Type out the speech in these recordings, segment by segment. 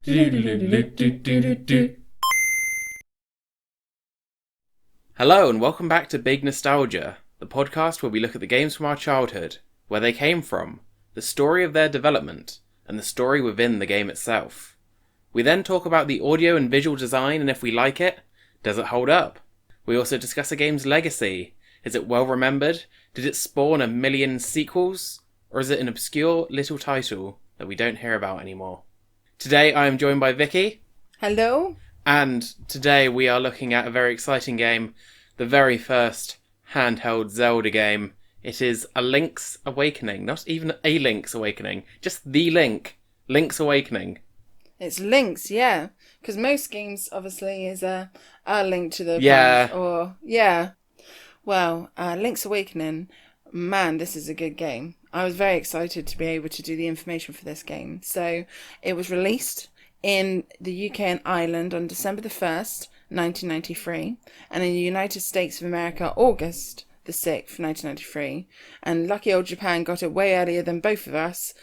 Hello and welcome back to Big Nostalgia, the podcast where we look at the games from our childhood, where they came from, the story of their development, and the story within the game itself. We then talk about the audio and visual design and if we like it, does it hold up? We also discuss a game's legacy. Is it well remembered? Did it spawn a million sequels? Or is it an obscure little title that we don't hear about anymore? Today I am joined by Vicky. Hello. And today we are looking at a very exciting game, the very first handheld Zelda game. It is A Link's Awakening, not even A Link's Awakening, just The Link, Link's Awakening. It's Link's, yeah, because most games obviously is a link to the Yeah. Well, Link's Awakening, man, this is a good game. I was very excited to be able to do the information for this game. So it was released in the UK and Ireland on December the 1st, 1993, and in the United States of America, August the 6th, 1993. And lucky old Japan got it way earlier than both of us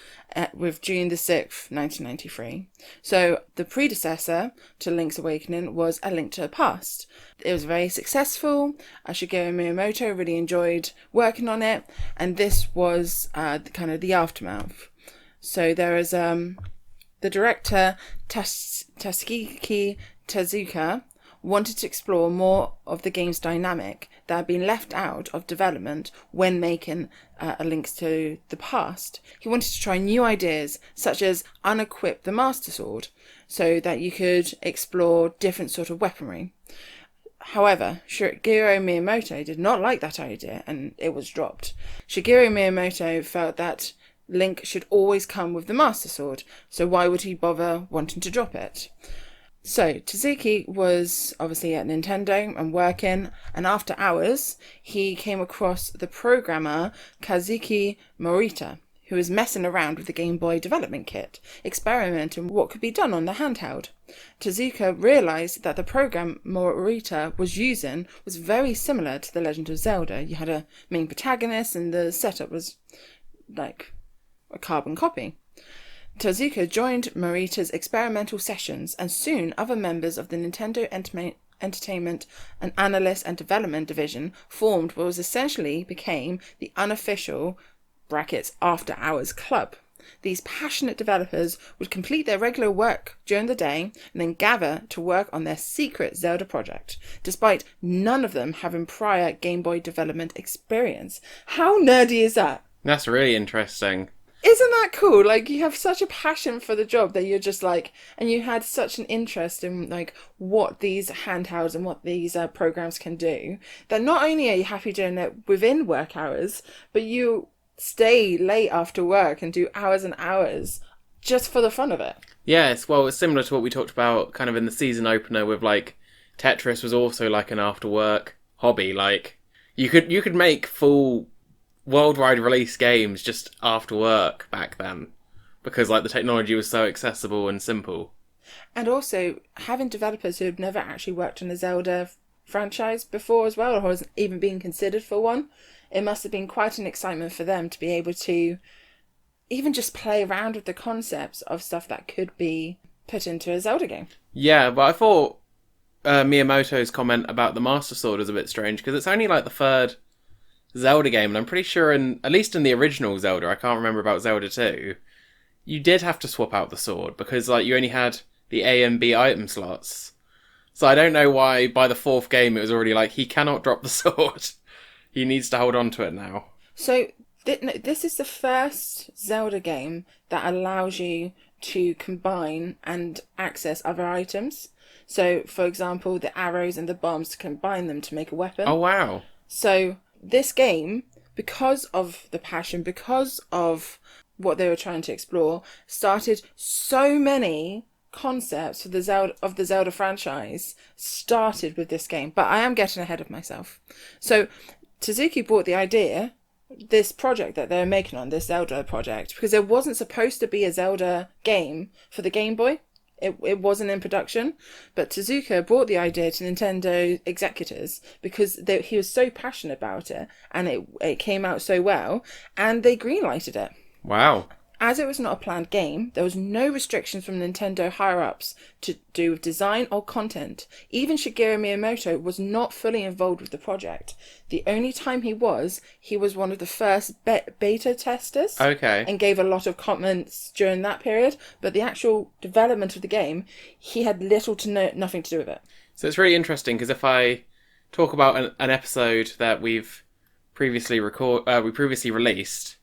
with June the 6th, 1993. So the predecessor to Link's Awakening was A Link to the Past. It was very successful. Shigeru Miyamoto really enjoyed working on it, and this was kind of the aftermath. So there is the director Tatsuki Tezuka wanted to explore more of the game's dynamic that had been left out of development when making A Link to the Past. He wanted to try new ideas, such as unequip the Master Sword, so that you could explore different sort of weaponry. However, Shigeru Miyamoto did not like that idea, and it was dropped. Shigeru Miyamoto felt that Link should always come with the Master Sword, so why would he bother wanting to drop it? So, Tezuki was obviously at Nintendo and working, and after hours, he came across the programmer Kazuki Morita, who was messing around with the Game Boy development kit, experimenting what could be done on the handheld. Tezuka realised that the program Morita was using was very similar to The Legend of Zelda. You had a main protagonist, and the setup was like a carbon copy. Tezuka joined Morita's experimental sessions, and soon other members of the Nintendo Entertainment and Analyst and Development Division formed what was essentially became the unofficial (after hours) club. These passionate developers would complete their regular work during the day and then gather to work on their secret Zelda project, despite none of them having prior Game Boy development experience. How nerdy is that? That's really interesting. Isn't that cool? Like, you have such a passion for the job that you're just like, and you had such an interest in like what these handhelds and what these programs can do, that not only are you happy doing it within work hours, but you stay late after work and do hours and hours just for the fun of it. Yes, it's similar to what we talked about kind of in the season opener with like Tetris was also like an after work hobby. Like you could make full worldwide release games just after work back then because like the technology was so accessible and simple. And also having developers who had never actually worked on a Zelda franchise before as well, or hasn't even been considered for one, it must have been quite an excitement for them to be able to even just play around with the concepts of stuff that could be put into a Zelda game. Yeah, but I thought Miyamoto's comment about the Master Sword was a bit strange because it's only like the third Zelda game, and I'm pretty sure at least in the original Zelda, I can't remember about Zelda 2, you did have to swap out the sword because like you only had the A and B item slots. So I don't know why by the fourth game it was already like he cannot drop the sword. He needs to hold on to it now. So this is the first Zelda game that allows you to combine and access other items. So, for example, the arrows and the bombs, to combine them to make a weapon. Oh, wow. So this game, because of the passion, because of what they were trying to explore, started so many concepts for the Zelda franchise started with this game. But I am getting ahead of myself. So Tezuki brought the idea, this project that they're making on this Zelda project, because there wasn't supposed to be a Zelda game for the Game Boy. It wasn't in production, but Tezuka brought the idea to Nintendo executives because he was so passionate about it, and it came out so well, and they greenlighted it. Wow. As it was not a planned game, there was no restrictions from Nintendo higher-ups to do with design or content. Even Shigeru Miyamoto was not fully involved with the project. The only time he was one of the first beta testers. Okay. And gave a lot of comments during that period. But the actual development of the game, he had little to nothing to do with it. So it's really interesting because if I talk about an episode that we've previously released,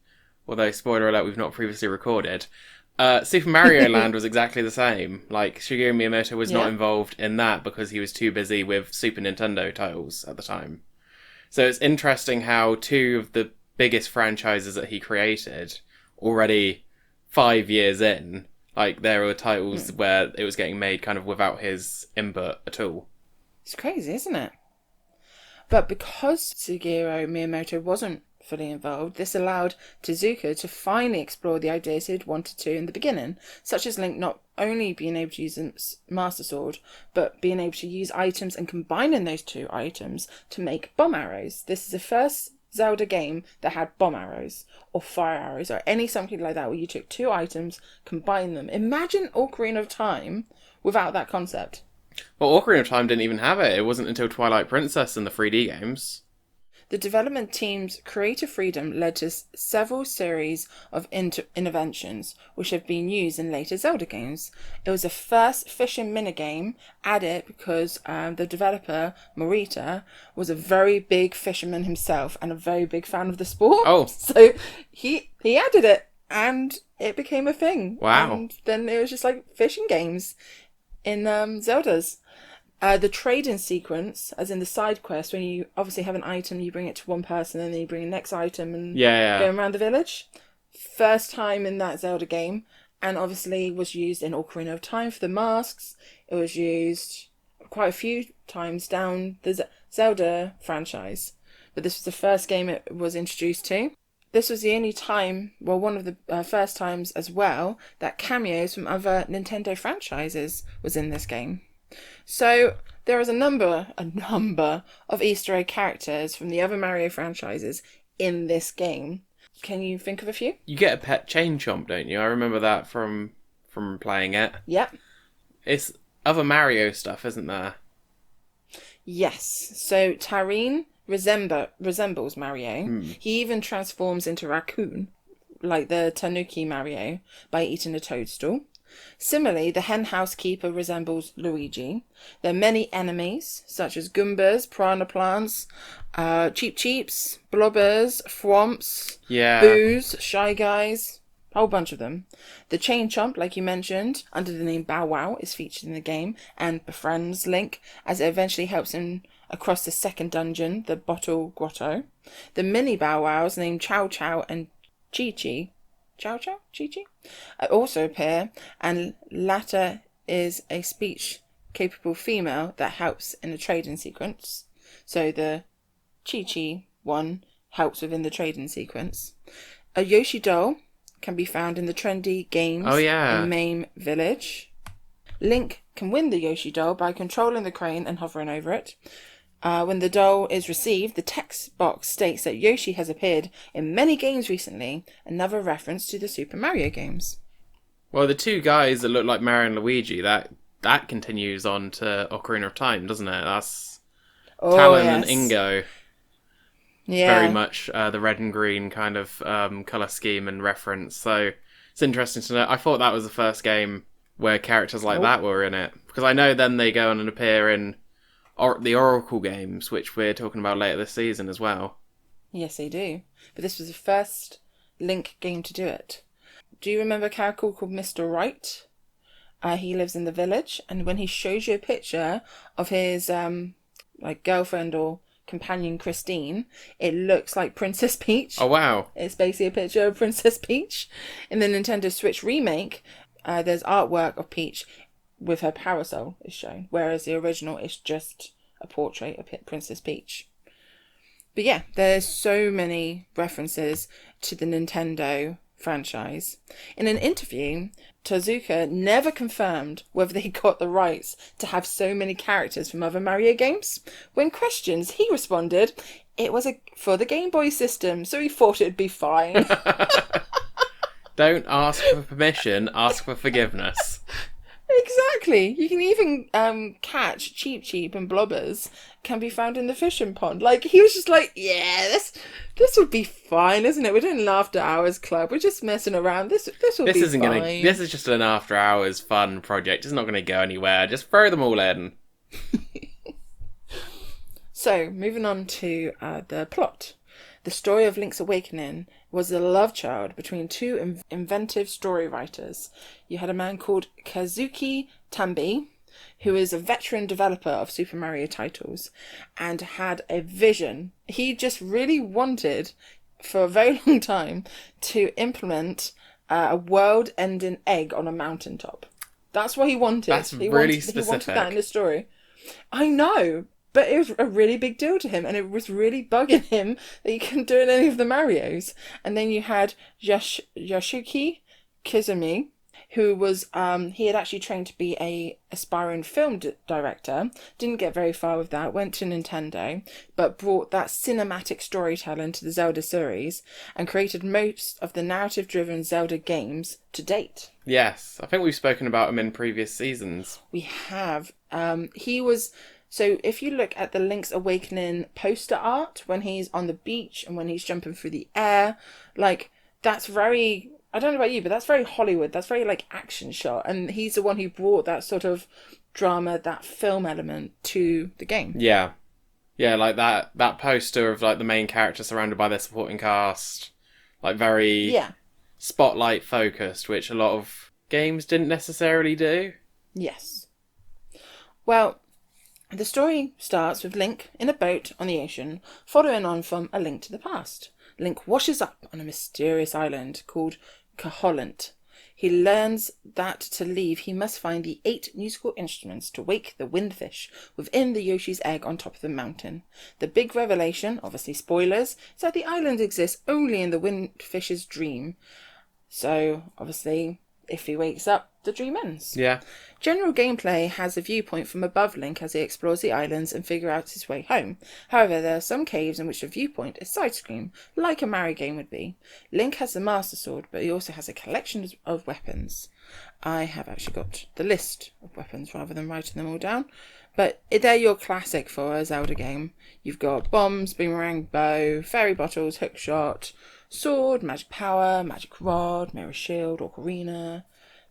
although, spoiler alert, we've not previously recorded, Super Mario Land was exactly the same. Like, Shigeru Miyamoto was not involved in that because he was too busy with Super Nintendo titles at the time. So it's interesting how two of the biggest franchises that he created, already 5 years in, like, there were titles where it was getting made kind of without his input at all. It's crazy, isn't it? But because Shigeru Miyamoto wasn't fully involved, this allowed Tezuka to finally explore the ideas he'd wanted to in the beginning, such as Link not only being able to use a Master Sword, but being able to use items and combining those two items to make bomb arrows. This is the first Zelda game that had bomb arrows, or fire arrows, or something like that, where you took two items, combined them. Imagine Ocarina of Time without that concept. Well, Ocarina of Time didn't even have it. It wasn't until Twilight Princess and the 3D games. The development team's creative freedom led to several series of interventions, which have been used in later Zelda games. It was the first fishing minigame added because the developer, Morita, was a very big fisherman himself and a very big fan of the sport. Oh. So he added it, and it became a thing. Wow. And then it was just like fishing games in Zeldas. The trading sequence, as in the side quest, when you obviously have an item, you bring it to one person, and then you bring the next item and go around the village. First time in that Zelda game, and obviously was used in Ocarina of Time for the masks. It was used quite a few times down the Zelda franchise, but this was the first game it was introduced to. This was the only time, well, one of the first times as well, that cameos from other Nintendo franchises was in this game. So there is a number of Easter egg characters from the other Mario franchises in this game. Can you think of a few? You get a pet chain chomp, don't you? I remember that from playing it. Yep. It's other Mario stuff, isn't there? Yes. So Tareen resembles Mario. He even transforms into raccoon, like the Tanuki Mario, by eating a toadstool. Similarly, the hen housekeeper resembles Luigi. There are many enemies, such as Goombas, Piranha Plants, Cheep Cheeps, Blobbers, Thwomps, Boos, Shy Guys, a whole bunch of them. The Chain Chomp, like you mentioned, under the name Bow Wow, is featured in the game and befriends Link, as it eventually helps him across the second dungeon, the Bottle Grotto. The mini Bow Wows, named Chow Chow and Chi Chi, also appear, and latter is a speech-capable female that helps in the trading sequence. So the Chi one helps within the trading sequence. A Yoshi doll can be found in the trendy games in Mame Village. Link can win the Yoshi doll by controlling the crane and hovering over it. When the doll is received, the text box states that Yoshi has appeared in many games recently, another reference to the Super Mario games. Well, the two guys that look like Mario and Luigi, that continues on to Ocarina of Time, doesn't it? That's Talon and Ingo. Yeah. Very much the red and green kind of colour scheme and reference. So it's interesting to know. I thought that was the first game where characters like that were in it. Because I know then they go on and appear in the Oracle games, which we're talking about later this season as well. Yes, they do. But this was the first Link game to do it. Do you remember a character called Mr. Right? He lives in the village, and when he shows you a picture of his girlfriend or companion Christine, it looks like Princess Peach. Oh, wow. It's basically a picture of Princess Peach. In the Nintendo Switch remake, there's artwork of Peach with her parasol is shown, whereas the original is just a portrait of Princess Peach. But yeah, there's so many references to the Nintendo franchise. In an interview, Tezuka never confirmed whether they got the rights to have so many characters from other Mario games. When questioned, he responded, "It was for the Game Boy system, so he thought it'd be fine." Don't ask for permission, ask for forgiveness. Exactly. You can even catch Cheep and Blobbers can be found in the fishing pond. Like, he was just like, yeah, this would be fine, isn't it? We're doing an after hours club. We're just messing around. This will be fine. This is just an after hours fun project. It's not gonna go anywhere. Just throw them all in. So, moving on to the plot. The story of Link's Awakening was the love child between two inventive story writers. You had a man called Kazuki Tambi, who is a veteran developer of Super Mario titles, and had a vision. He just really wanted, for a very long time, to implement a world-ending egg on a mountaintop. That's what he wanted. That's really specific. He wanted that in the story. I know. But it was a really big deal to him, and it was really bugging him that he couldn't do it in any of the Marios. And then you had Yasuki Kizumi, who was, he had actually trained to be a aspiring film director, didn't get very far with that, went to Nintendo, but brought that cinematic storytelling to the Zelda series, and created most of the narrative-driven Zelda games to date. Yes, I think we've spoken about him in previous seasons. We have. He was... So if you look at the Link's Awakening poster art, when he's on the beach and when he's jumping through the air, like, that's very, I don't know about you, but that's very Hollywood. That's very, like, action shot. And he's the one who brought that sort of drama, that film element to the game. Yeah. Yeah, like that poster of, like, the main character surrounded by their supporting cast. Like, very spotlight focused, which a lot of games didn't necessarily do. Yes. Well... The story starts with Link in a boat on the ocean, following on from A Link to the Past. Link washes up on a mysterious island called Koholint. He learns that to leave he must find the 8 musical instruments to wake the windfish within the Yoshi's egg on top of the mountain. The big revelation, obviously spoilers, is that the island exists only in the windfish's dream. So, obviously, if he wakes up, the dream ends. Yeah. General gameplay has a viewpoint from above Link as he explores the islands and figures out his way home. However, there are some caves in which the viewpoint is side-screen, like a Mario game would be. Link has the Master Sword, but he also has a collection of weapons. I have actually got the list of weapons rather than writing them all down. But they're your classic for a Zelda game. You've got bombs, boomerang, bow, fairy bottles, hookshot, sword, magic power, magic rod, mirror shield, ocarina,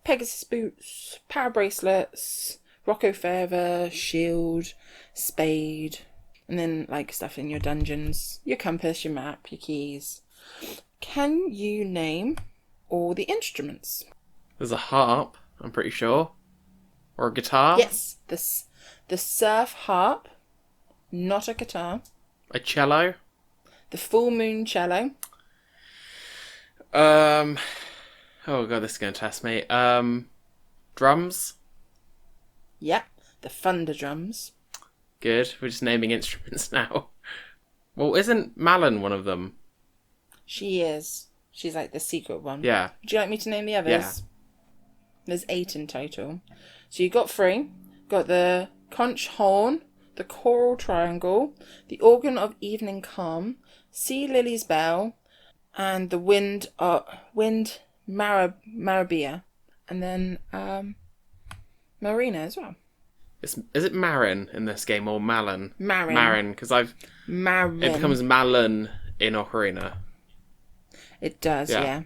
Pegasus boots, power bracelets, Rocco Feather, shield, spade, and then like stuff in your dungeons, your compass, your map, your keys. Can you name all the instruments? There's a harp, I'm pretty sure. Or a guitar? Yes, the surf harp, not a guitar. A cello? The full moon cello. Oh god, this is going to test me. Drums? Yep, the thunder drums. Good, we're just naming instruments now. Well, isn't Malin one of them? She is. She's like the secret one. Yeah. Would you like me to name the others? Yeah. There's 8 in total. So you got 3. Got the conch horn, the coral triangle, the organ of evening calm, sea lily's bell, and the wind marabia, and then Marina as well. Is it Marin in this game or Malin? Marin, because Marin. It becomes Malin in Ocarina. It does, yeah.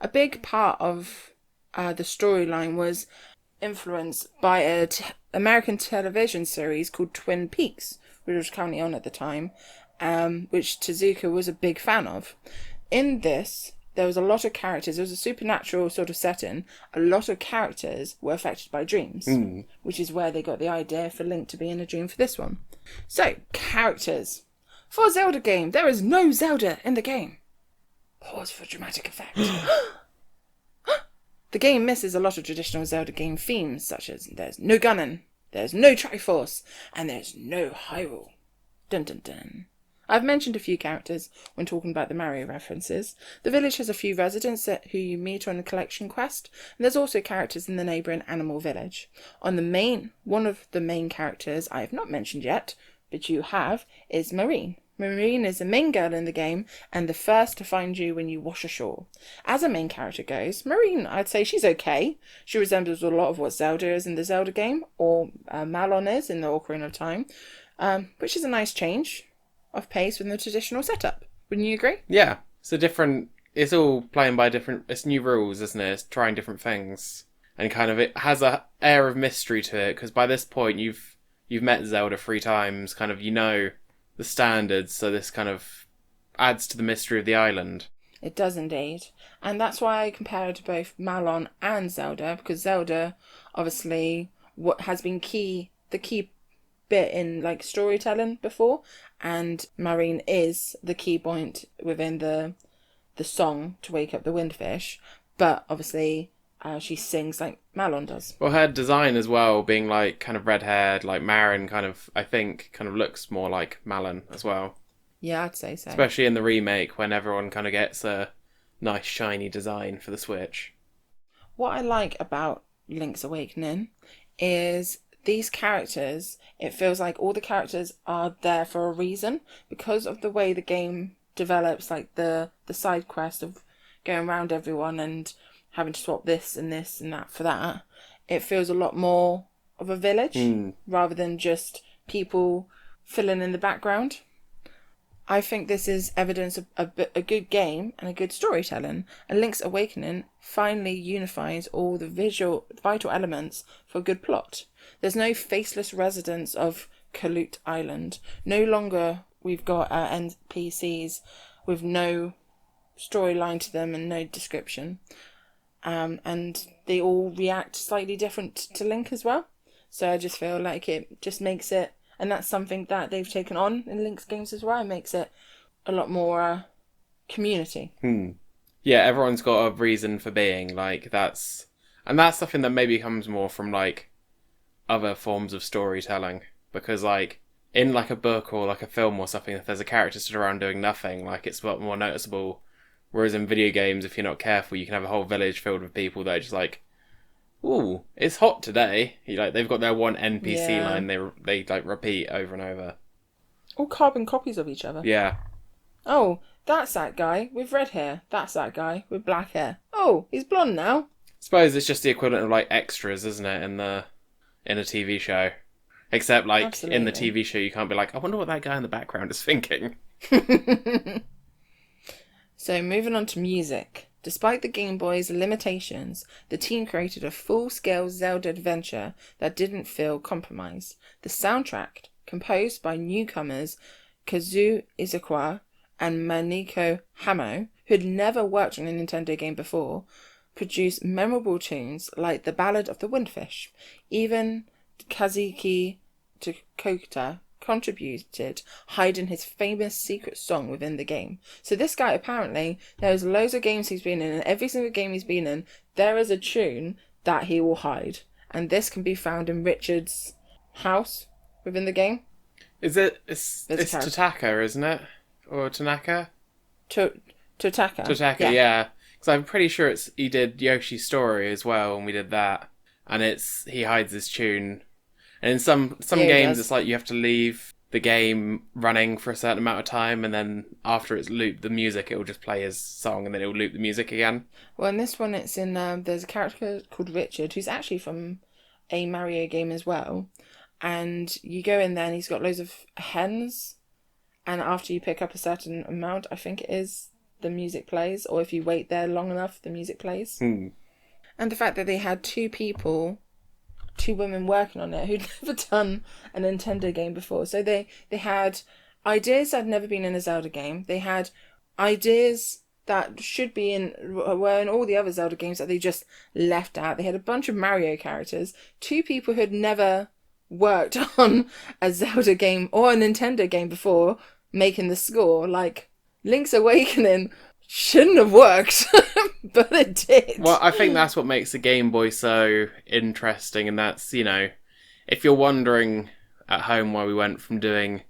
A big part of the storyline was influenced by an American television series called Twin Peaks, which was currently on at the time, which Tezuka was a big fan of. In this, there was a lot of characters. It was a supernatural sort of setting. A lot of characters were affected by dreams, which is where they got the idea for Link to be in a dream for this one. So, characters. For a Zelda game, there is no Zelda in the game. Pause for dramatic effect. The game misses a lot of traditional Zelda game themes, such as there's no Ganon, there's no Triforce, and there's no Hyrule. Dun dun dun. I've mentioned a few characters when talking about the Mario references. The village has a few residents who you meet on a collection quest, and there's also characters in the neighbouring animal village. One of the main characters I have not mentioned yet, but you have, is Marine. Marine is the main girl in the game and the first to find you when you wash ashore. As a main character goes, Marine, I'd say she's okay. She resembles a lot of what Zelda is in the Zelda game, or Malon is in the Ocarina of Time, which is a nice change of pace from the traditional setup. Wouldn't you agree? Yeah, it's all playing by it's new rules, isn't it? It's trying different things. And kind of it has a air of mystery to it, because by this point you've met Zelda 3 times, kind of, you know the standards, so this kind of adds to the mystery of the island. It does indeed. And that's why I compare it to both Malon and Zelda, because Zelda, obviously, what has been the key bit in like storytelling before, and Marine is the key point within the song to wake up the windfish, but obviously she sings like Malon does. Well, her design as well, being like kind of red-haired, like Marin kind of, I think, kind of looks more like Malon as well. Yeah, I'd say so. Especially in the remake, when everyone kind of gets a nice shiny design for the Switch. What I like about Link's Awakening is these characters, it feels like all the characters are there for a reason, because of the way the game develops, like the side quest of going around everyone and having to swap this and that for that. It feels a lot more of a village rather than just people filling in the background. I think this is evidence of a good game and a good storytelling, and Link's Awakening finally unifies all the vital elements for a good plot. There's no faceless residents of Kalut Island. No longer we've got NPCs with no storyline to them and no description. And they all react slightly different to Link as well. So I just feel like it just makes it, and that's something that they've taken on in Link's games as well. It makes it a lot more community. Yeah, everyone's got a reason for being, like, that's something that maybe comes more from, like, other forms of storytelling. Because, like, in, like, a book or, like, a film or something, if there's a character stood around doing nothing, like, it's a lot more noticeable. Whereas in video games, if you're not careful, you can have a whole village filled with people that are just like, ooh, it's hot today. They've got their one NPC line they like repeat over and over. All carbon copies of each other. Yeah. Oh, that's that guy with red hair. That's that guy with black hair. Oh, he's blonde now. I suppose it's just the equivalent of like extras, isn't it, in a TV show? Except like Absolutely. In the TV show, you can't be like, I wonder what that guy in the background is thinking. So moving on to music. Despite the Game Boy's limitations, the team created a full-scale Zelda adventure that didn't feel compromised. The soundtrack, composed by newcomers Kazuo Izukawa and Maneko Hamo, who had never worked on a Nintendo game before, produced memorable tunes like The Ballad of the Windfish. Even Kazuki Tokota contributed, hiding his famous secret song within the game. So this guy, apparently, there's loads of games he's been in, and every single game he's been in, there is a tune that he will hide. And this can be found in Richard's house within the game. It's Totaka, isn't it? Or Tanaka? Totaka. Totaka, yeah. Because I'm pretty sure he did Yoshi's Story as well, and we did that. And he hides his tune. And in some games, it's like you have to leave the game running for a certain amount of time, and then after it's looped the music, it will just play his song, and then it will loop the music again. Well, in this one, it's in there's a character called Richard, who's actually from a Mario game as well. And you go in there, and he's got loads of hens, and after you pick up a certain amount, I think it is, the music plays, or if you wait there long enough, the music plays. And the fact that they had two women working on it who'd never done a Nintendo game before. So they had ideas that had never been in a Zelda game. They had ideas that were in all the other Zelda games that they just left out. They had a bunch of Mario characters. Two people who had never worked on a Zelda game or a Nintendo game before making the score. Like, Link's Awakening shouldn't have worked, but it did. Well, I think that's what makes the Game Boy so interesting, and that's, if you're wondering at home why we went from doing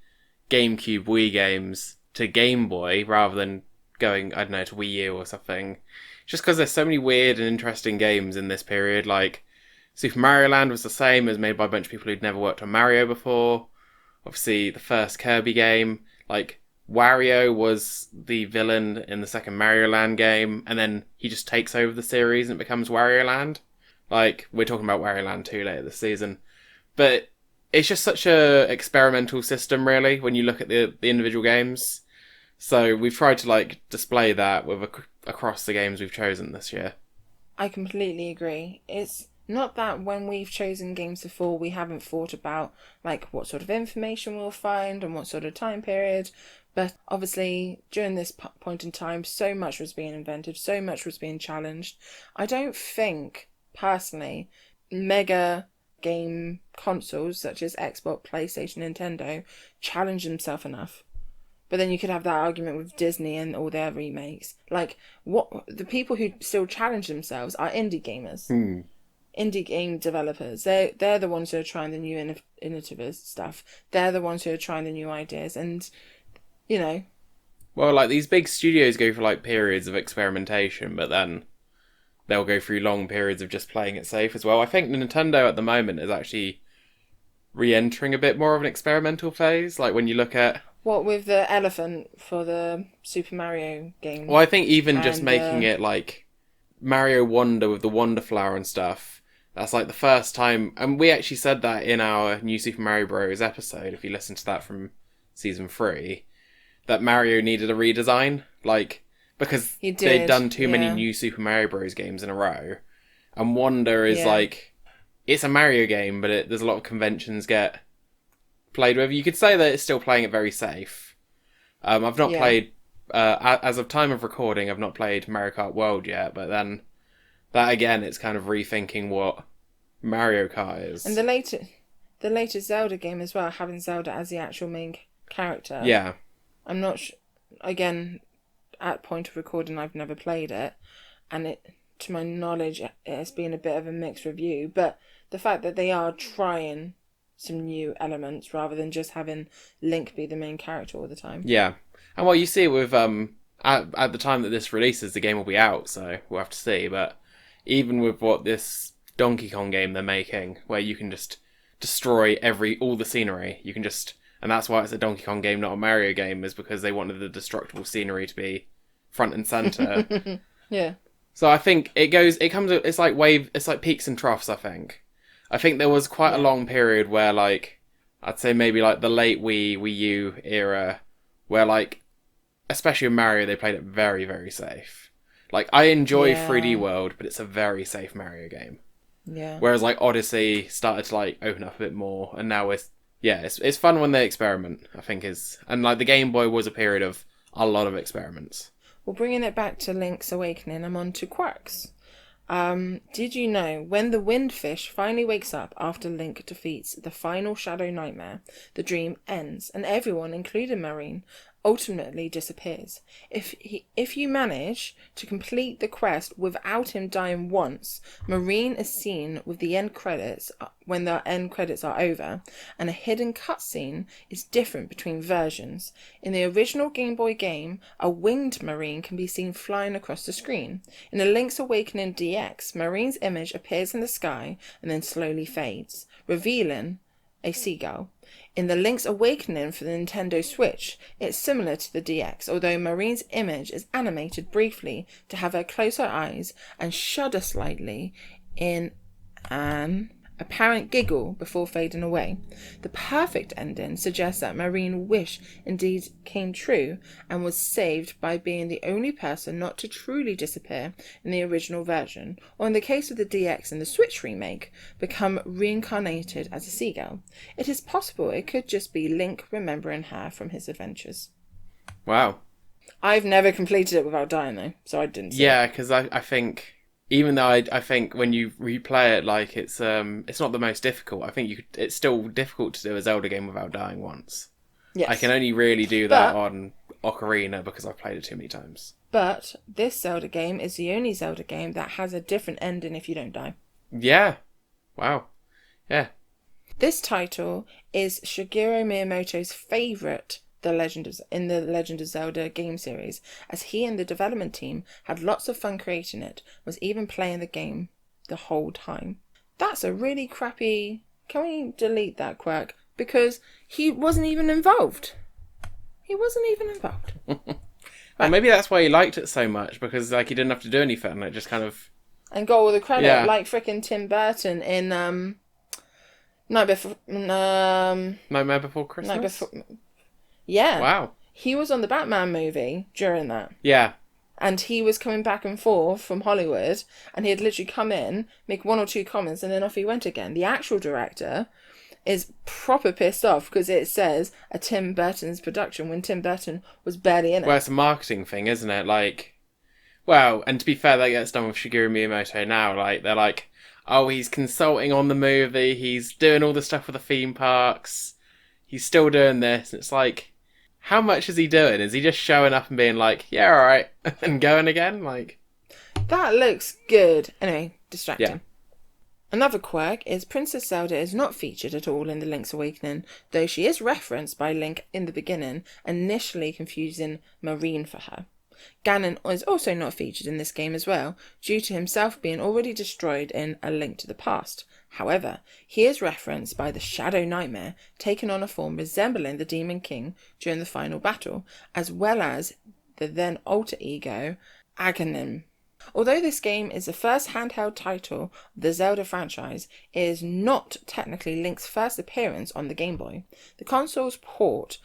GameCube Wii games to Game Boy rather than going, I don't know, to Wii U or something, just because there's so many weird and interesting games in this period. Like, Super Mario Land was the same, it was made by a bunch of people who'd never worked on Mario before. Obviously, the first Kirby game, like, Wario was the villain in the second Mario Land game, and then he just takes over the series and it becomes Wario Land. Like, we're talking about Wario Land 2 later this season. But it's just such a experimental system, really, when you look at the individual games. So we've tried to, like, display that with across the games we've chosen this year. I completely agree. It's not that when we've chosen games before, we haven't thought about, like, what sort of information we'll find and what sort of time period. But obviously, during this point in time, so much was being invented, so much was being challenged. I don't think, personally, mega game consoles such as Xbox, PlayStation, Nintendo challenge themselves enough. But then you could have that argument with Disney and all their remakes. Like, what the people who still challenge themselves are indie gamers. Indie game developers. They're the ones who are trying the new innovative stuff. They're the ones who are trying the new ideas. And, you know. Well, like, these big studios go for, like, periods of experimentation, but then they'll go through long periods of just playing it safe as well. I think Nintendo at the moment is actually re-entering a bit more of an experimental phase. Like, when you look at... What, with the elephant for the Super Mario game? Well, I think even just making it, like, Mario Wonder with the Wonder Flower and stuff, that's, like, the first time... And we actually said that in our New Super Mario Bros. Episode, if you listen to that from Season 3, that Mario needed a redesign. Like, because they'd done too many new Super Mario Bros. Games in a row. And Wonder is, like... It's a Mario game, but there's a lot of conventions get played with. You could say that it's still playing it very safe. I've not played, as of time of recording, I've not played Mario Kart World yet, but then that again, it's kind of rethinking what Mario Kart is. And the latest Zelda game as well, having Zelda as the actual main character. Yeah. I'm not again, at point of recording, I've never played it, and it, to my knowledge, it has been a bit of a mixed review, but the fact that they are trying some new elements rather than just having Link be the main character all the time. Yeah. And well, you see it with, at the time that this releases, the game will be out, so we'll have to see, but even with what this Donkey Kong game they're making, where you can just destroy all the scenery, you can just, and that's why it's a Donkey Kong game, not a Mario game, is because they wanted the destructible scenery to be front and center. Yeah. So I think it's like peaks and troughs, I think. I think there was quite a long period where, like, I'd say maybe, like, the late Wii U era, where, like, especially with Mario, they played it very, very safe. Like, I enjoy 3D World, but it's a very safe Mario game. Yeah. Whereas, like, Odyssey started to, like, open up a bit more, and now it's fun when they experiment, I think and, like, the Game Boy was a period of a lot of experiments. Well, bringing it back to Link's Awakening, I'm on to quirks. Did you know when the Windfish finally wakes up after Link defeats the final Shadow Nightmare, the dream ends and everyone, including Marine, ultimately disappears? If you manage to complete the quest without him dying once, Marine is seen with the end credits when the end credits are over, and a hidden cutscene is different between versions. In the original Game Boy game, a winged Marine can be seen flying across the screen. In the Link's Awakening DX, Marine's image appears in the sky and then slowly fades, revealing a seagull. In the Link's Awakening for the Nintendo Switch, it's similar to the DX, although Marine's image is animated briefly to have her close her eyes and shudder slightly in an apparent giggle before fading away. The perfect ending suggests that Marine's wish indeed came true and was saved by being the only person not to truly disappear in the original version, or in the case of the DX and the Switch remake, become reincarnated as a seagull. It is possible it could just be Link remembering her from his adventures. Wow. I've never completed it without dying though, so I didn't see Yeah, because I think... Even though I think when you replay it, like, it's not the most difficult. I think it's still difficult to do a Zelda game without dying once. Yes. I can only really do that on Ocarina because I've played it too many times. But this Zelda game is the only Zelda game that has a different ending if you don't die. Yeah. Wow. Yeah. This title is Shigeru Miyamoto's favourite in the Legend of Zelda game series, as he and the development team had lots of fun creating it, was even playing the game the whole time. That's a really crappy... Can we delete that quirk? Because he wasn't even involved. He wasn't even involved. Well, maybe that's why he liked it so much, because like he didn't have to do anything. It just kind of... And got all the credit, Yeah. like frickin' Tim Burton in Night Before... Nightmare Before Christmas? Night Before... Yeah. Wow. He was on the Batman movie during that. Yeah. And he was coming back and forth from Hollywood, and he had literally come in, make 1 or 2 comments, and then off he went again. The actual director is proper pissed off because it says a Tim Burton's production when Tim Burton was barely in it. Well, it's a marketing thing, isn't it? Like, well, and to be fair, that gets done with Shigeru Miyamoto now. Like, they're like, oh, he's consulting on the movie, he's doing all the stuff with the theme parks, he's still doing this. And it's like, how much is he doing? Is he just showing up and being like, yeah, all right, and going again? Like, that looks good. Anyway, distracting. Yeah. Another quirk is Princess Zelda is not featured at all in The Link's Awakening, though she is referenced by Link in the beginning, initially confusing Marine for her. Ganon is also not featured in this game as well, due to himself being already destroyed in A Link to the Past. However, he is referenced by the Shadow Nightmare, taking on a form resembling the Demon King during the final battle, as well as the then alter ego, Aghanim. Although this game is the first handheld title of the Zelda franchise, it is not technically Link's first appearance on the Game Boy. The console's port,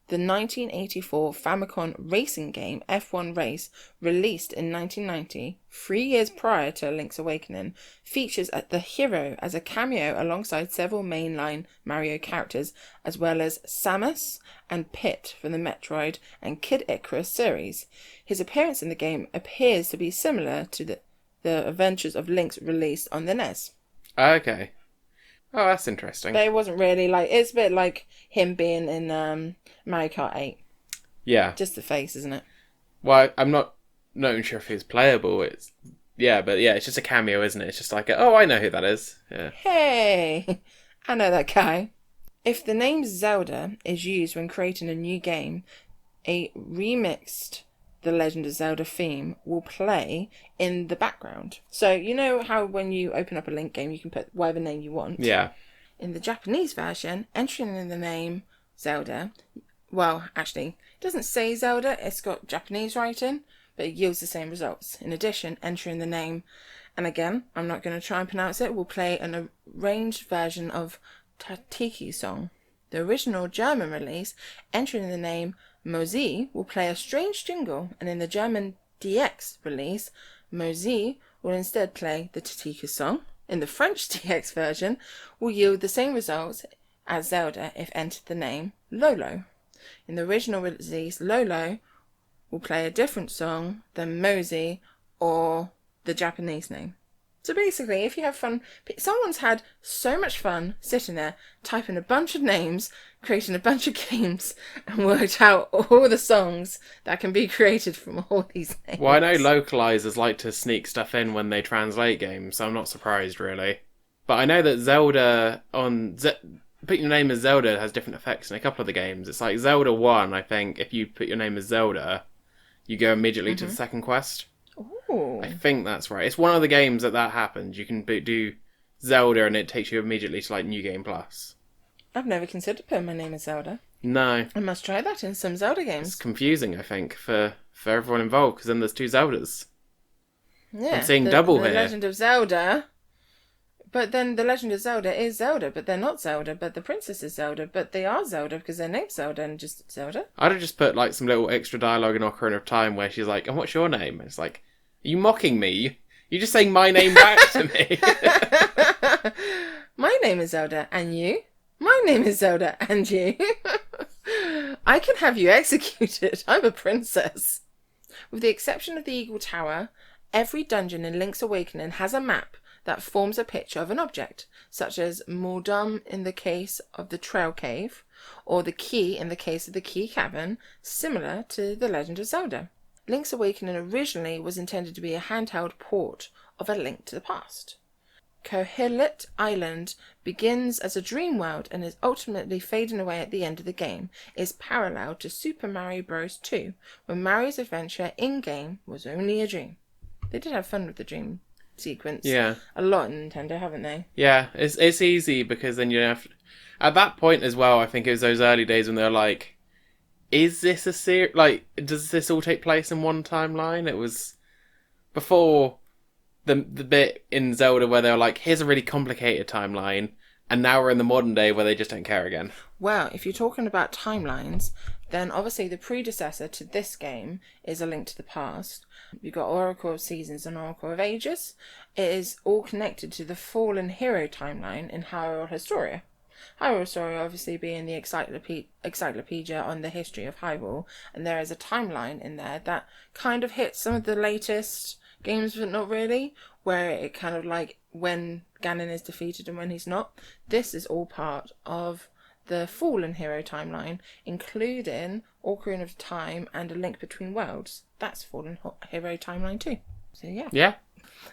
the 1984 Famicom racing game F1 Race, released in 1990, 3 years prior to Link's Awakening, features the hero as a cameo alongside several mainline Mario characters, as well as Samus and Pit from the Metroid and Kid Icarus series. His appearance in the game appears to be similar to the adventures of Link's released on the NES. okay. Oh, that's interesting. But it wasn't really like... It's a bit like him being in Mario Kart 8. Yeah. Just the face, isn't it? Well, I'm not sure if he's playable. It's it's just a cameo, isn't it? It's just like, oh, I know who that is. Yeah. Hey, I know that guy. If the name Zelda is used when creating a new game, a remixed The Legend of Zelda theme will play in the background. So you know how when you open up a Link game, you can put whatever name you want? Yeah. In the Japanese version, entering in the name Zelda, well, actually, it doesn't say Zelda, it's got Japanese writing, but it yields the same results. In addition, entering the name, and again, I'm not going to try and pronounce it, will play an arranged version of Tatiki song. The original German release, entering the name Mozi, will play a strange jingle, and in the German DX release, Mozi will instead play the Tatika song. In the French DX version, will yield the same results as Zelda if entered the name Lolo. In the original release, Lolo will play a different song than Mozi or the Japanese name. So basically, if you have fun, someone's had so much fun sitting there, typing a bunch of names, creating a bunch of games, and worked out all the songs that can be created from all these names. Well, I know localizers like to sneak stuff in when they translate games, so I'm not surprised, really. But I know that Zelda putting your name as Zelda has different effects in a couple of the games. It's like Zelda 1, I think, if you put your name as Zelda, you go immediately to the second quest. Ooh. I think that's right. It's one of the games that happens. You can do Zelda and it takes you immediately to like New Game Plus. I've never considered putting my name as Zelda. No. I must try that in some Zelda It's games. confusing, I think, for everyone involved, because then there's 2 Zeldas. Yeah, I'm seeing double the here. Legend of Zelda. But then the Legend of Zelda is Zelda, but they're not Zelda, but the princess is Zelda, but they are Zelda because they're named Zelda and just Zelda. I'd have just put like some little extra dialogue in Ocarina of Time where she's like, and what's your name? And it's like, are you mocking me? You're just saying my name back to me. My name is Zelda, and you? My name is Zelda, and you? I can have you executed. I'm a princess. With the exception of the Eagle Tower, every dungeon in Link's Awakening has a map that forms a picture of an object, such as Muldum in the case of the Trail Cave, or the key in the case of the Key Cavern, similar to The Legend of Zelda. Link's Awakening originally was intended to be a handheld port of A Link to the Past. Kohelet Island begins as a dream world and is ultimately fading away at the end of the game. Is parallel to Super Mario Bros. 2, when Mario's adventure in-game was only a dream. They did have fun with the dream sequence. Yeah. A lot in Nintendo, haven't they? Yeah, it's easy because then you don't have to... At that point as well, I think it was those early days when they were like, is this a series? Like, does this all take place in one timeline? It was before the bit in Zelda where they were like, here's a really complicated timeline, and now we're in the modern day where they just don't care again. Well, if you're talking about timelines, then obviously the predecessor to this game is A Link to the Past. You've got Oracle of Seasons and Oracle of Ages. It is all connected to the Fallen Hero timeline in Hyrule Historia. Hyrule Historia obviously being the encyclopedia on the history of Hyrule, and there is a timeline in there that kind of hits some of the latest games, but not really, where it kind of like when Ganon is defeated and when he's not. This is all part of the Fallen Hero timeline, including Ocarina of Time and A Link Between Worlds. That's Fallen Hero timeline too. So yeah. Yeah.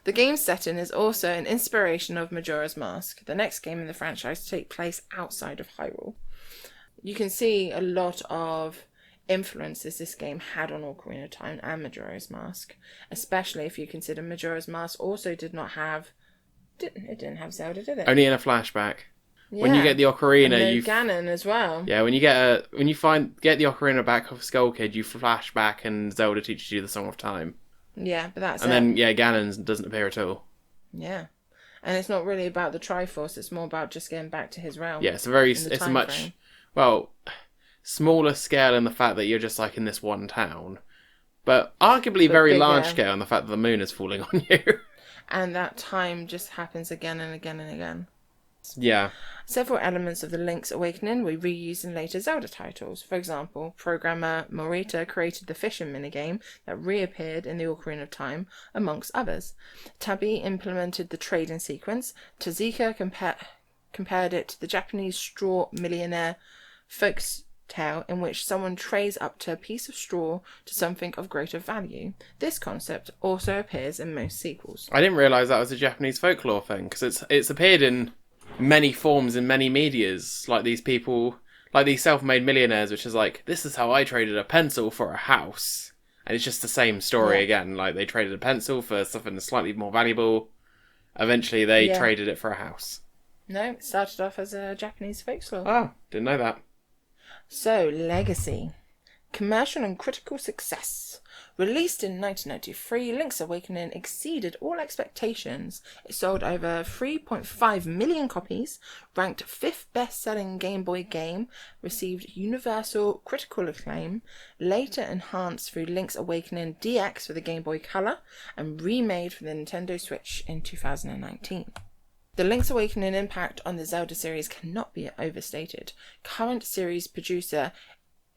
The game's setting is also an inspiration of Majora's Mask, the next game in the franchise to take place outside of Hyrule. You can see a lot of influences this game had on Ocarina of Time and Majora's Mask, especially if you consider Majora's Mask also didn't have Zelda, did it? Only in a flashback. Yeah. When you get the ocarina, and Ganon as well. Yeah, when you get the ocarina back of Skull Kid, you flash back and Zelda teaches you the Song of Time. Yeah, but that's and then Ganon doesn't appear at all. Yeah, and it's not really about the Triforce. It's more about just getting back to his realm. Yeah, it's a much smaller scale in the fact that you're just like in this one town, but arguably very large scale in the fact that the moon is falling on you. And that time just happens again and again and again. Yeah. Several elements of the Link's Awakening were reused in later Zelda titles. For example, programmer Morita created the fishing minigame that reappeared in the Ocarina of Time, amongst others. Tabi implemented the trading sequence. Tazika compared it to the Japanese straw millionaire folktale in which someone trades up to a piece of straw to something of greater value. This concept also appears in most sequels. I didn't realise that was a Japanese folklore thing, because it's appeared in many forms in many medias, like these people, like these self-made millionaires, which is like, this is how I traded a pencil for a house, and it's just the same story again. Like, they traded a pencil for something slightly more valuable. Eventually they traded it for a house. No, it started off as a Japanese folklore. Oh, didn't know that. So, legacy. Commercial and critical success. Released in 1993, Link's Awakening exceeded all expectations. It sold over 3.5 million copies, ranked 5th best-selling Game Boy game, received universal critical acclaim, later enhanced through Link's Awakening DX for the Game Boy Color, and remade for the Nintendo Switch in 2019. The Link's Awakening impact on the Zelda series cannot be overstated. Current series producer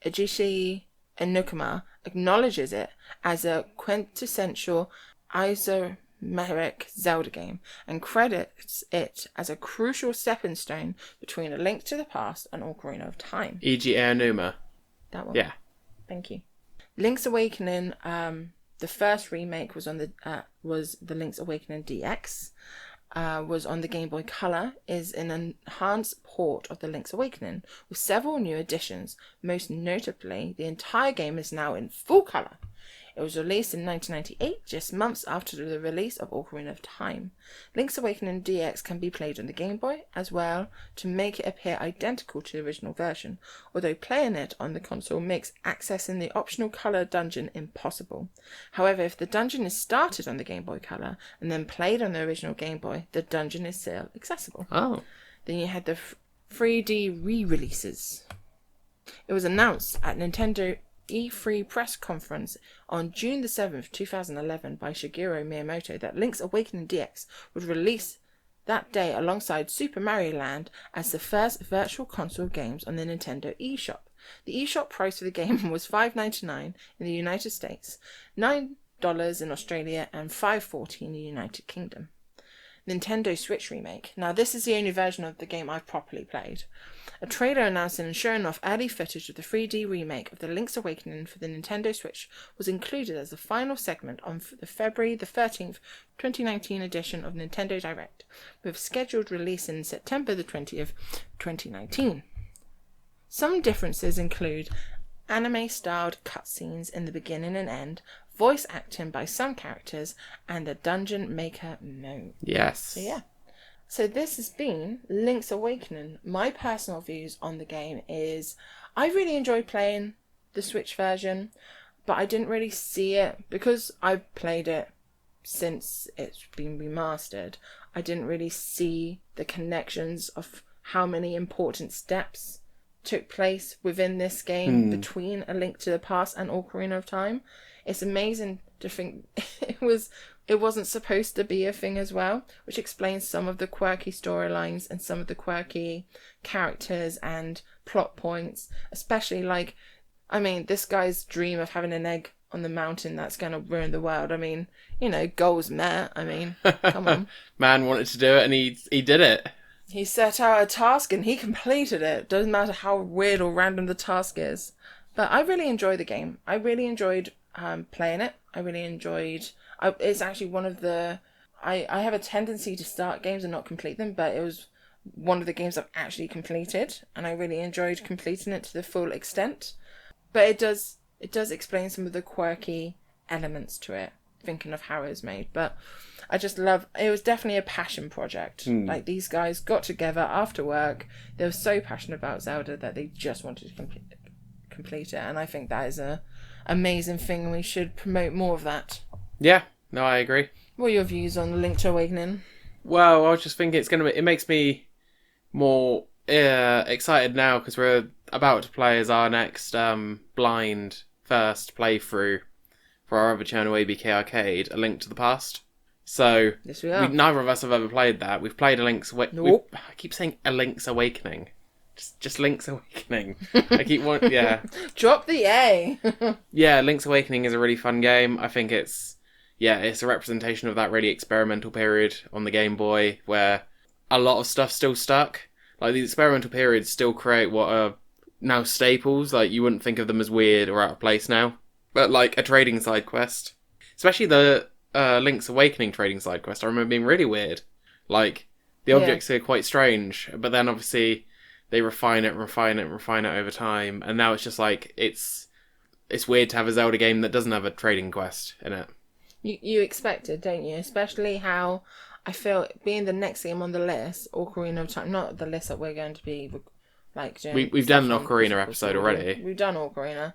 Eiji Inukama acknowledges it as a quintessential isometric Zelda game and credits it as a crucial stepping stone between A Link to the Past and Ocarina of Time. Eiji Aonuma. That one. Yeah. Thank you. Link's Awakening, the first remake was on the Link's Awakening DX. Was on the Game Boy Color, is an enhanced port of the Link's Awakening with several new additions. Most notably, the entire game is now in full color. It was released in 1998, just months after the release of Ocarina of Time. Link's Awakening DX can be played on the Game Boy as well to make it appear identical to the original version, although playing it on the console makes accessing the optional color dungeon impossible. However, if the dungeon is started on the Game Boy Color and then played on the original Game Boy, the dungeon is still accessible. Oh. Then you had the 3D re-releases. It was announced at Nintendo E3 press conference on June the 7th, 2011 by Shigeru Miyamoto that Link's Awakening DX would release that day alongside Super Mario Land as the first virtual console games on the Nintendo eShop. The eShop price for the game was $5.99 in the United States, $9 in Australia and $5.40 in the United Kingdom. Nintendo Switch remake. Now this is the only version of the game I've properly played. A trailer announcing and showing off early footage of the 3D remake of the Link's Awakening for the Nintendo Switch was included as the final segment on the February the 13th, 2019 edition of Nintendo Direct, with scheduled release in September the 20th, 2019. Some differences include anime-styled cutscenes in the beginning and end, voice acting by some characters, and a dungeon maker mode. Yes. So yeah. So this has been Link's Awakening. My personal views on the game is I really enjoyed playing the Switch version, but I didn't really see it because I've played it since it's been remastered. I didn't really see the connections of how many important steps took place within this game between A Link to the Past and Ocarina of Time. It's amazing to think it wasn't supposed to be a thing as well, which explains some of the quirky storylines and some of the quirky characters and plot points, especially like, I mean, this guy's dream of having an egg on the mountain that's going to ruin the world. I mean, you know, goals met. I mean, come on. Man wanted to do it and he did it. He set out a task and he completed it. Doesn't matter how weird or random the task is. But I really enjoy the game. I really enjoyed playing it. I really enjoyed... it's actually one of the... I have a tendency to start games and not complete them, but it was one of the games I've actually completed, and I really enjoyed completing it to the full extent. But it does explain some of the quirky elements to it, thinking of how it was made. But I just love... It was definitely a passion project. Like, these guys got together after work. They were so passionate about Zelda that they just wanted to complete it. And I think that is a amazing thing, and we should promote more of that. Yeah, no, I agree. What are your views on Link to Awakening? Well, I was just thinking it makes me more excited now because we're about to play as our next blind first playthrough for our other channel, ABK Arcade, A Link to the Past. So, yes, we are. Neither of us have ever played that. We've played A Link's Awakening. Nope. I keep saying A Link's Awakening. Just Link's Awakening. I keep wanting, yeah. Drop the A. Yeah, Link's Awakening is a really fun game. I think it's a representation of that really experimental period on the Game Boy where a lot of stuff still stuck. Like, these experimental periods still create what are now staples. Like, you wouldn't think of them as weird or out of place now. But, like, a trading side quest, especially the Link's Awakening trading side quest, I remember being really weird. Like, the objects are quite strange, but then obviously they refine it over time, and now it's just like, it's weird to have a Zelda game that doesn't have a trading quest in it. You expect it, don't you? Especially how I feel being the next game on the list, Ocarina of Time, not the list that we're going to be like doing. We've done an Ocarina episode already. We've done Ocarina.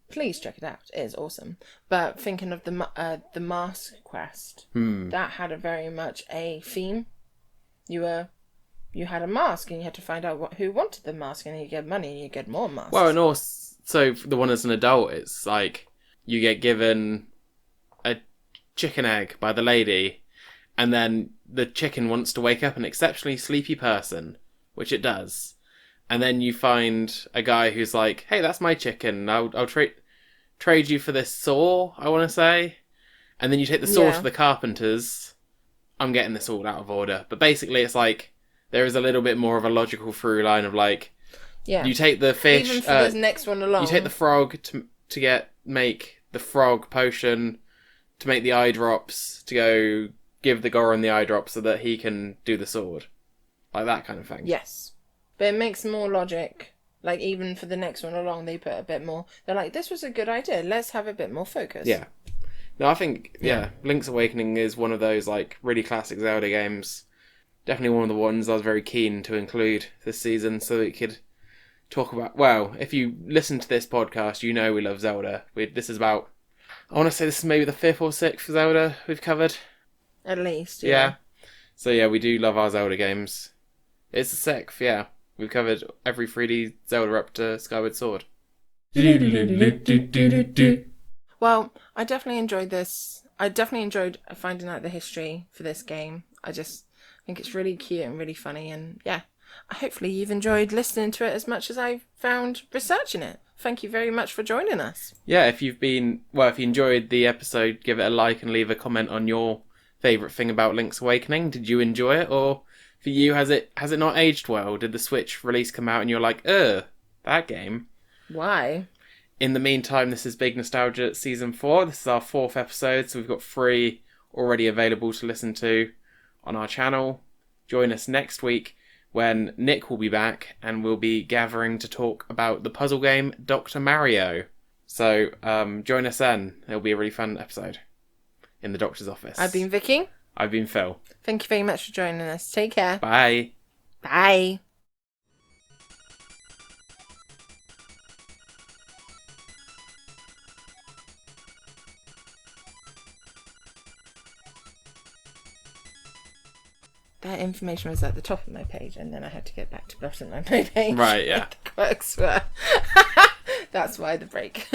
Please check it out. It is awesome. But thinking of the mask quest, that had a very much a theme. You had a mask and you had to find out who wanted the mask, and you get money and you get more masks. Well, and also the one as an adult, it's like you get given a chicken egg by the lady, and then the chicken wants to wake up an exceptionally sleepy person, which it does. And then you find a guy who's like, "Hey, that's my chicken. I'll trade you for this saw, I want to say." And then you take the saw to the carpenters. I'm getting this all out of order, but basically it's like there is a little bit more of a logical through line of like, you take the fish, even for this next one along, you take the frog to make the frog potion, to make the eye drops, to go give the Goron the eye drops so that he can do the sword, like that kind of thing. Yes, but it makes more logic. Like, even for the next one along, they put a bit more. They're like, this was a good idea. Let's have a bit more focus. Yeah. No, I think Link's Awakening is one of those like really classic Zelda games. Definitely one of the ones I was very keen to include this season so that we could talk about... Well, if you listen to this podcast, you know we love Zelda. This is about... I want to say this is maybe the 5th or 6th Zelda we've covered. At least, yeah. So yeah, we do love our Zelda games. It's the 6th, yeah. We've covered every 3D Zelda up to Skyward Sword. Well, I definitely enjoyed this. I definitely enjoyed finding out the history for this game. I just think it's really cute and really funny, and yeah, hopefully you've enjoyed listening to it as much as I found researching it. Thank you very much for joining us. Yeah, if you enjoyed the episode, give it a like and leave a comment on your favourite thing about Link's Awakening. Did you enjoy it, or for you, has it not aged well? Did the Switch release come out and you're like, that game? Why? In the meantime, this is Big Nostalgia Season 4. This is our 4th episode, so we've got 3 already available to listen to on our channel. Join us next week when Nick will be back and we'll be gathering to talk about the puzzle game Dr. Mario. So join us then. It'll be a really fun episode in the doctor's office. I've been Vicky. I've been Phil. Thank you very much for joining us. Take care. Bye. Bye. information was at the top of my page, and then I had to get back to the bottom of my page. Right, yeah. The quirks were. That's why the break.